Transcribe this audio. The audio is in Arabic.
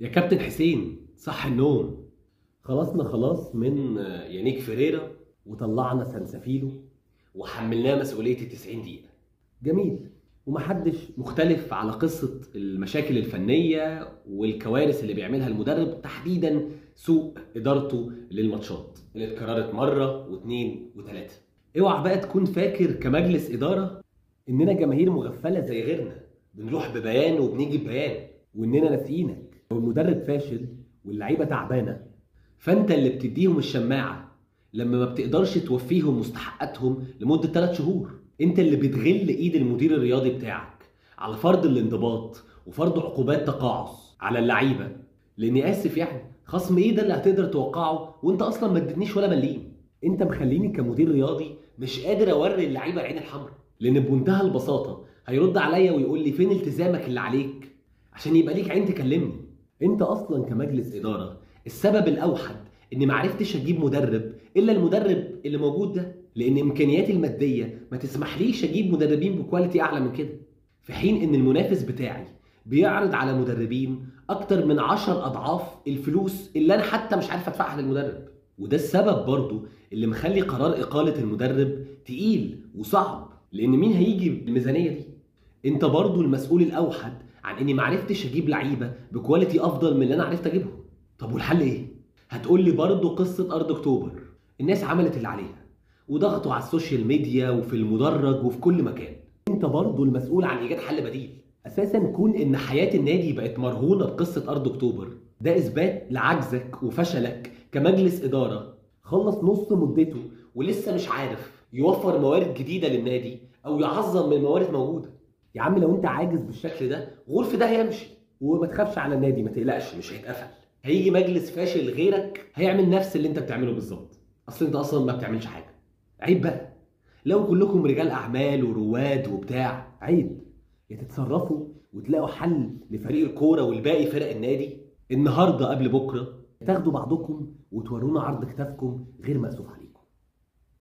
يا كابتن حسين صح النوم. خلصنا خلاص من يانيك فيريرا وطلعنا سانسافيلو وحملناه مسؤولية ال90 دقيقة. جميل. ومحدش مختلف على قصة المشاكل الفنية والكوارث اللي بيعملها المدرب، تحديدا سوء إدارته للماتشات اللي اتكررت مرة واثنين وثلاثة. اوعى بقى تكون فاكر كمجلس إدارة إننا جماهير مغفلة زي غيرنا بنروح ببيان وبنيجي ببيان، وإننا ناسيينك. لو المدرب فاشل واللعيبة تعبانة فأنت اللي بتديهم الشماعة لما ما بتقدرش توفيهم مستحقاتهم لمدة 3 شهور. انت اللي بتغل ايد المدير الرياضي بتاعك على فرض الانضباط وفرض عقوبات تقاعس على اللعيبه، لاني اسف يعني خصم ايه ده اللي هتقدر توقعه وانت اصلا ما ادتنيش ولا مليم. انت مخليني كمدير رياضي مش قادر اوري اللعيبه العين الحمراء، لان بمنتهى البساطه هيرد عليا ويقول لي فين التزامك اللي عليك عشان يبقى ليك عين تكلمني. انت اصلا كمجلس اداره السبب الاوحد اني ما عرفتش اجيب مدرب الا المدرب اللي موجود ده، لان امكانياتي الماديه ما تسمحليش اجيب مدربين بكواليتي اعلى من كده، في حين ان المنافس بتاعي بيعرض على مدربين اكتر من 10 اضعاف الفلوس اللي انا حتى مش عارف ادفعها للمدرب. وده السبب برضو اللي مخلي قرار اقاله المدرب تقيل وصعب، لان مين هيجي بالميزانيه دي؟ انت برضو المسؤول الاوحد عن اني ما عرفتش اجيب لعيبه بكواليتي افضل من اللي انا عرفت اجيبهم. طب والحل ايه؟ هتقول لي برضو قصه ارض اكتوبر، الناس عملت اللي عليها وضغطوا على السوشيال ميديا وفي المدرج وفي كل مكان. انت برضو المسؤول عن ايجاد حل بديل. اساسا كون ان حياة النادي بقت مرهونة بقصة ارض اكتوبر ده اثبات لعجزك وفشلك كمجلس ادارة خلص نص مدته ولسه مش عارف يوفر موارد جديدة للنادي او يعظم من موارد موجودة. يا عم لو انت عاجز بالشكل ده غرف ده هيمشي، وما تخافش على النادي، ما تقلقش مش هيتقفل. هيجي مجلس فاشل غيرك هيعمل نفس اللي انت بتعمله بالظبط، اصل انت اصلا ما بتعملش حاجة. عيب بقى لو كلكم رجال اعمال ورواد وبتاع، عيب. يا تتصرفوا وتلاقوا حل لفريق الكوره والباقي فرق النادي النهارده قبل بكره، تاخدوا بعضكم وتورونا عرض كتافكم غير مأسوف عليه.